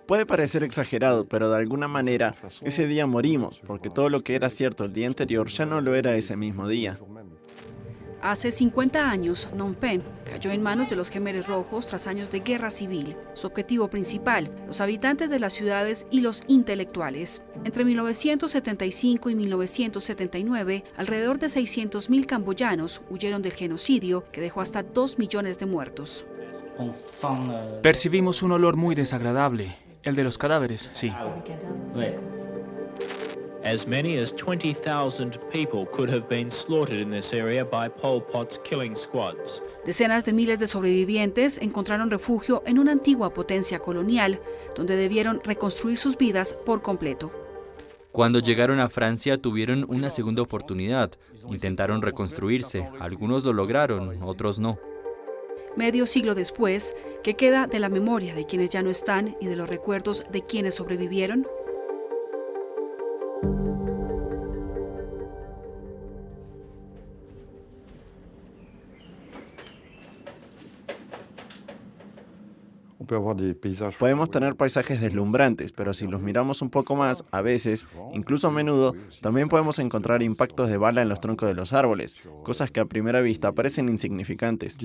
Puede parecer exagerado, pero de alguna manera ese día morimos, porque todo lo que era cierto el día anterior ya no lo era ese mismo día. Hace 50 años, Phnom Penh cayó en manos de los Khmeres Rojos tras años de guerra civil. Su objetivo principal, los habitantes de las ciudades y los intelectuales. Entre 1975 y 1979, alrededor de 600.000 camboyanos huyeron del genocidio que dejó hasta 2 millones de muertos. Percibimos un olor muy desagradable, el de los cadáveres, sí. As many as 20,000 people could have been slaughtered in this area by Pol Pot's killing squads. Decenas de miles de sobrevivientes encontraron refugio en una antigua potencia colonial, donde debieron reconstruir sus vidas por completo. Cuando llegaron a Francia tuvieron una segunda oportunidad. Intentaron reconstruirse. Algunos lo lograron, otros no. Medio siglo después, ¿qué queda de la memoria de quienes ya no están y de los recuerdos de quienes sobrevivieron? Podemos tener paisajes deslumbrantes, pero si los miramos un poco más, a veces, incluso a menudo, también podemos encontrar impactos de bala en los troncos de los árboles, cosas que a primera vista parecen insignificantes.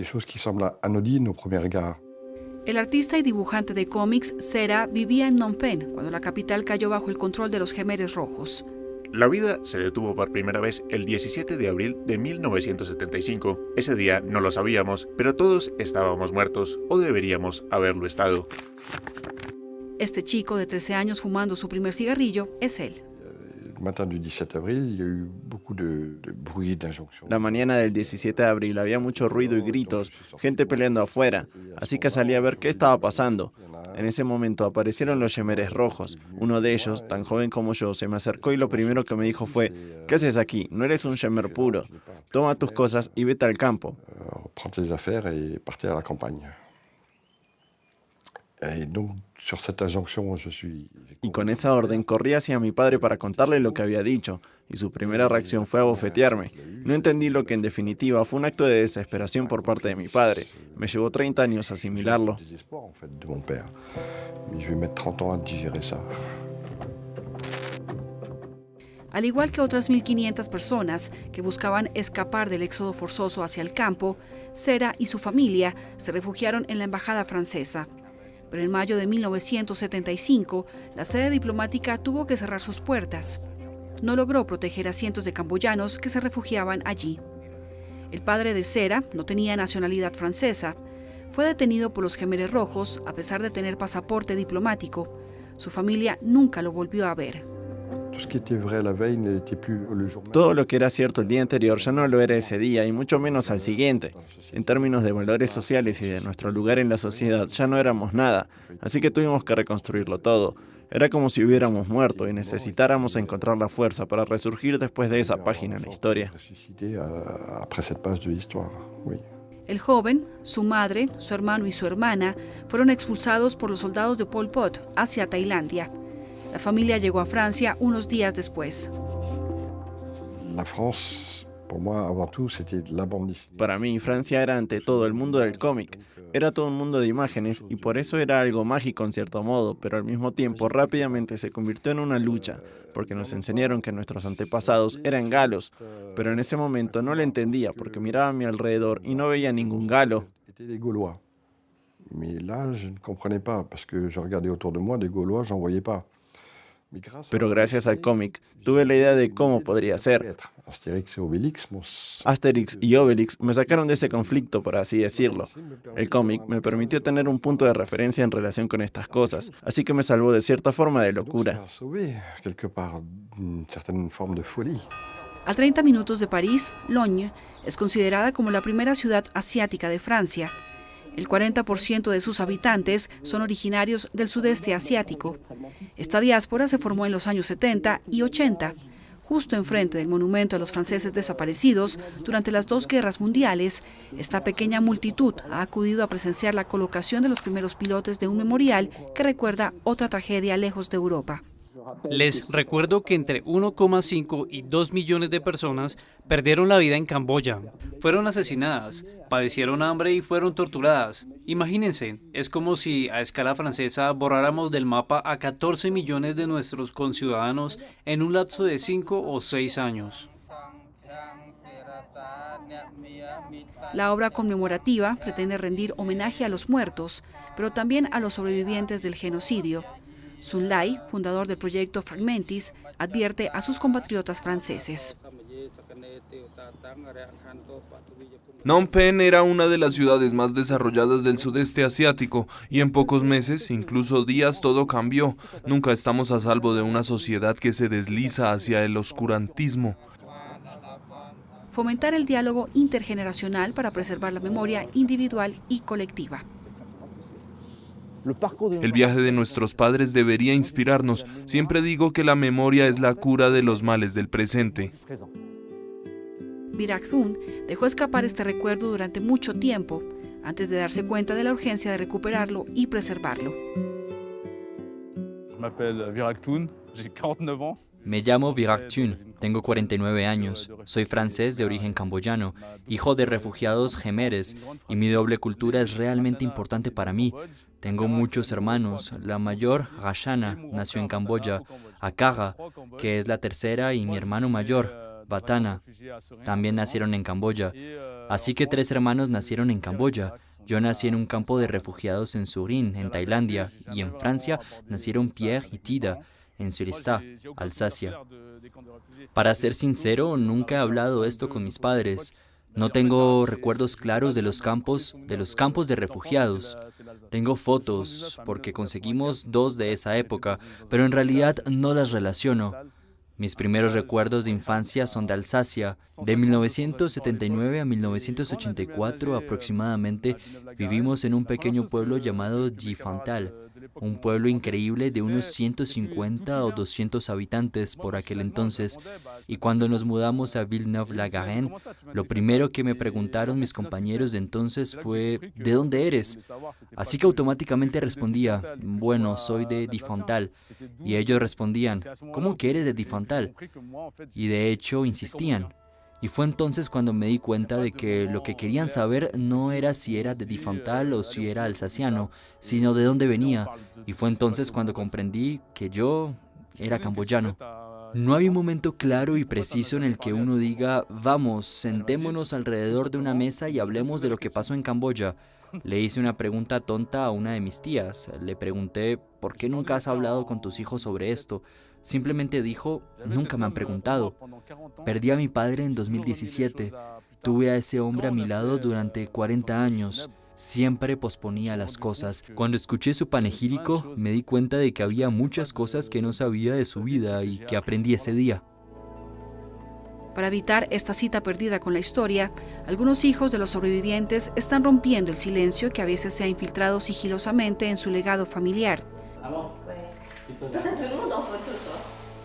El artista y dibujante de cómics Cera vivía en Phnom Penh cuando la capital cayó bajo el control de los Khmeres Rojos. La vida se detuvo por primera vez el 17 de abril de 1975. Ese día no lo sabíamos, pero todos estábamos muertos, o deberíamos haberlo estado. Este chico de 13 años fumando su primer cigarrillo es él. La mañana del 17 de abril había mucho ruido y gritos, gente peleando afuera, así que salí a ver qué estaba pasando. En ese momento aparecieron los Khmeres Rojos. Uno de ellos, tan joven como yo, se me acercó y lo primero que me dijo fue: ¿qué haces aquí? No eres un Khmer puro. Toma tus cosas y vete al campo. Y con esa orden corrí hacia mi padre para contarle lo que había dicho, y su primera reacción fue abofetearme. No entendí lo que en definitiva fue un acto de desesperación por parte de mi padre. Me llevó 30 años asimilarlo. Al igual que otras 1.500 personas que buscaban escapar del éxodo forzoso hacia el campo, Cera y su familia se refugiaron en la embajada francesa. Pero en mayo de 1975, la sede diplomática tuvo que cerrar sus puertas. No logró proteger a cientos de camboyanos que se refugiaban allí. El padre de Cera no tenía nacionalidad francesa. Fue detenido por los Khmeres Rojos a pesar de tener pasaporte diplomático. Su familia nunca lo volvió a ver. Todo lo que era cierto el día anterior ya no lo era ese día, y mucho menos al siguiente. En términos de valores sociales y de nuestro lugar en la sociedad, ya no éramos nada, así que tuvimos que reconstruirlo todo. Era como si hubiéramos muerto y necesitáramos encontrar la fuerza para resurgir después de esa página en la historia. El joven, su madre, su hermano y su hermana fueron expulsados por los soldados de Pol Pot hacia Tailandia. La familia llegó a Francia unos días después. Para mí, Francia era ante todo el mundo del cómic. Era todo un mundo de imágenes y por eso era algo mágico en cierto modo, pero al mismo tiempo rápidamente se convirtió en una lucha, porque nos enseñaron que nuestros antepasados eran galos, pero en ese momento no lo entendía porque miraba a mi alrededor y no veía ningún galo. Pero gracias al cómic, tuve la idea de cómo podría ser. Asterix y Obelix me sacaron de ese conflicto, por así decirlo. El cómic me permitió tener un punto de referencia en relación con estas cosas, así que me salvó de cierta forma de locura. A 30 minutos de París, Logne es considerada como la primera ciudad asiática de Francia. El 40% de sus habitantes son originarios del sudeste asiático. Esta diáspora se formó en los años 70 y 80, justo enfrente del monumento a los franceses desaparecidos durante las 2 guerras mundiales. Esta pequeña multitud ha acudido a presenciar la colocación de los primeros pilotes de un memorial que recuerda otra tragedia lejos de Europa. Les recuerdo que entre 1,5 y 2 millones de personas perdieron la vida en Camboya. Fueron asesinadas, padecieron hambre y fueron torturadas. Imagínense, es como si a escala francesa borráramos del mapa a 14 millones de nuestros conciudadanos en un lapso de 5 o 6 años. La obra conmemorativa pretende rendir homenaje a los muertos, pero también a los sobrevivientes del genocidio. Sun Lai, fundador del proyecto Fragmentis, advierte a sus compatriotas franceses. Phnom Penh era una de las ciudades más desarrolladas del sudeste asiático y en pocos meses, incluso días, todo cambió. Nunca estamos a salvo de una sociedad que se desliza hacia el oscurantismo. Fomentar el diálogo intergeneracional para preservar la memoria individual y colectiva. El viaje de nuestros padres debería inspirarnos. Siempre digo que la memoria es la cura de los males del presente. Virak Thun dejó escapar este recuerdo durante mucho tiempo, antes de darse cuenta de la urgencia de recuperarlo y preservarlo. Me llamo Virak Thun, tengo 49 años, soy francés de origen camboyano, hijo de refugiados jemeres, y mi doble cultura es realmente importante para mí. Tengo muchos hermanos, la mayor, Rashana, nació en Camboya, Akara, que es la tercera, y mi hermano mayor, Batana, también nacieron en Camboya. Así que 3 hermanos nacieron en Camboya. Yo nací en un campo de refugiados en Surin, en Tailandia, y en Francia nacieron Pierre y Tida, en Suristat, Alsacia. Para ser sincero, nunca he hablado esto con mis padres. No tengo recuerdos claros de los campos de refugiados. Tengo fotos, porque conseguimos 2 de esa época, pero en realidad no las relaciono. Mis primeros recuerdos de infancia son de Alsacia. De 1979 a 1984 aproximadamente, vivimos en un pequeño pueblo llamado Difantal, un pueblo increíble de unos 150 o 200 habitantes por aquel entonces, y cuando nos mudamos a Villeneuve-la-Garenne, lo primero que me preguntaron mis compañeros de entonces fue ¿de dónde eres? Así que automáticamente respondía, bueno, soy de Difantal, y ellos respondían, ¿cómo que eres de Difantal? Y de hecho insistían. Y fue entonces cuando me di cuenta de que lo que querían saber no era si era de Difantal o si era alsaciano, sino de dónde venía. Y fue entonces cuando comprendí que yo era camboyano. No hay un momento claro y preciso en el que uno diga, vamos, sentémonos alrededor de una mesa y hablemos de lo que pasó en Camboya. Le hice una pregunta tonta a una de mis tías. Le pregunté, ¿por qué nunca has hablado con tus hijos sobre esto? Simplemente dijo, nunca me han preguntado. Perdí a mi padre en 2017. Tuve a ese hombre a mi lado durante 40 años. Siempre posponía las cosas. Cuando escuché su panegírico, me di cuenta de que había muchas cosas que no sabía de su vida y que aprendí ese día. Para evitar esta cita perdida con la historia, algunos hijos de los sobrevivientes están rompiendo el silencio que a veces se ha infiltrado sigilosamente en su legado familiar.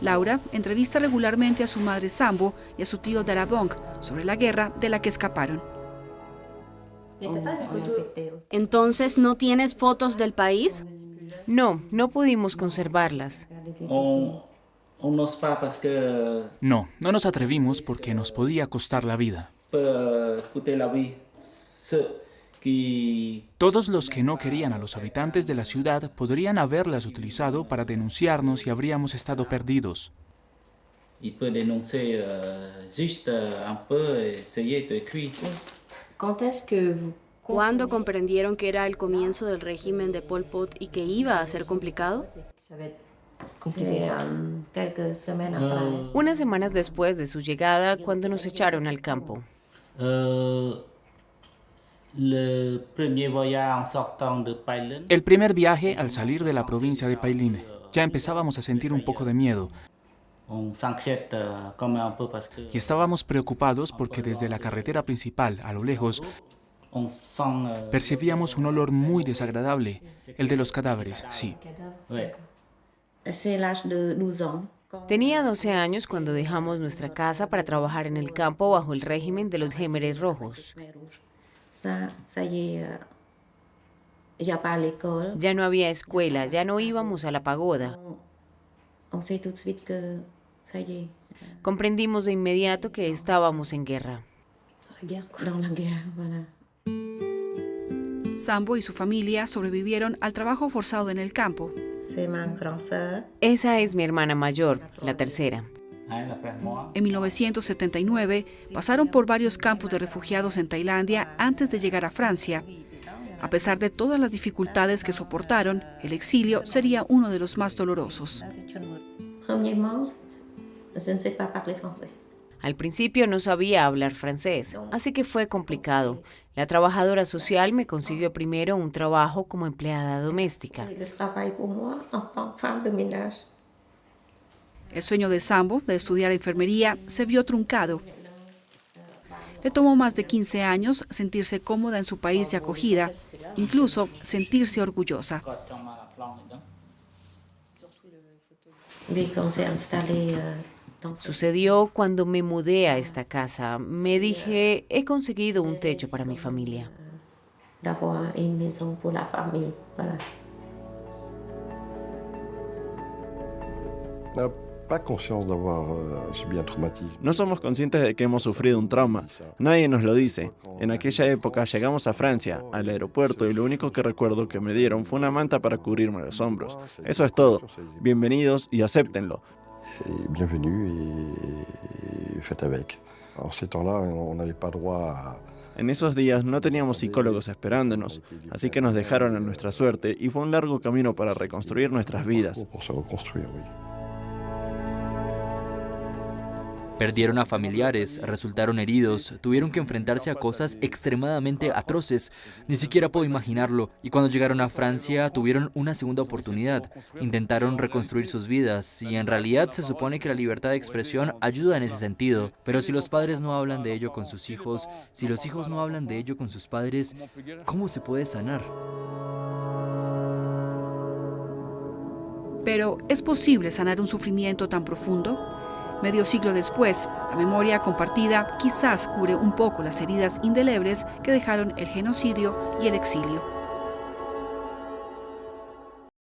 Laura entrevista regularmente a su madre Sambo y a su tío Darabong sobre la guerra de la que escaparon. Entonces, ¿no tienes fotos del país? No, no pudimos conservarlas. No nos atrevimos porque nos podía costar la vida. Todos los que no querían a los habitantes de la ciudad podrían haberlas utilizado para denunciarnos y habríamos estado perdidos. ¿Cuándo comprendieron que era el comienzo del régimen de Pol Pot y que iba a ser complicado? Unas semanas después de su llegada, cuando nos echaron al campo. El primer viaje al salir de la provincia de Pailin, ya empezábamos a sentir un poco de miedo. Y estábamos preocupados porque desde la carretera principal, a lo lejos, percibíamos un olor muy desagradable, el de los cadáveres, sí. Tenía 12 años cuando dejamos nuestra casa para trabajar en el campo bajo el régimen de los Khmeres rojos. Ya no había escuela, ya no íbamos a la pagoda. Comprendimos de inmediato que estábamos en guerra. Sambo y su familia sobrevivieron al trabajo forzado en el campo. Esa es mi hermana mayor, la tercera. En 1979 pasaron por varios campos de refugiados en Tailandia antes de llegar a Francia. A pesar de todas las dificultades que soportaron, el exilio sería uno de los más dolorosos. Al principio no sabía hablar francés, así que fue complicado. La trabajadora social me consiguió primero un trabajo como empleada doméstica. El sueño de Sambo de estudiar enfermería se vio truncado. Le tomó más de 15 años sentirse cómoda en su país de acogida, incluso sentirse orgullosa. Sucedió cuando me mudé a esta casa. Me dije, he conseguido un techo para mi familia. No somos conscientes de que hemos sufrido un trauma. Nadie nos lo dice. En aquella época llegamos a Francia, al aeropuerto, y lo único que recuerdo que me dieron fue una manta para cubrirme los hombros. Eso es todo. Bienvenidos y acéptenlo. En esos días no teníamos psicólogos esperándonos, así que nos dejaron a nuestra suerte y fue un largo camino para reconstruir nuestras vidas. Perdieron a familiares, resultaron heridos, tuvieron que enfrentarse a cosas extremadamente atroces. Ni siquiera puedo imaginarlo. Y cuando llegaron a Francia tuvieron una segunda oportunidad. Intentaron reconstruir sus vidas y en realidad se supone que la libertad de expresión ayuda en ese sentido. Pero si los padres no hablan de ello con sus hijos, si los hijos no hablan de ello con sus padres, ¿cómo se puede sanar? Pero, ¿es posible sanar un sufrimiento tan profundo? Medio siglo después, la memoria compartida quizás cure un poco las heridas indelebles que dejaron el genocidio y el exilio.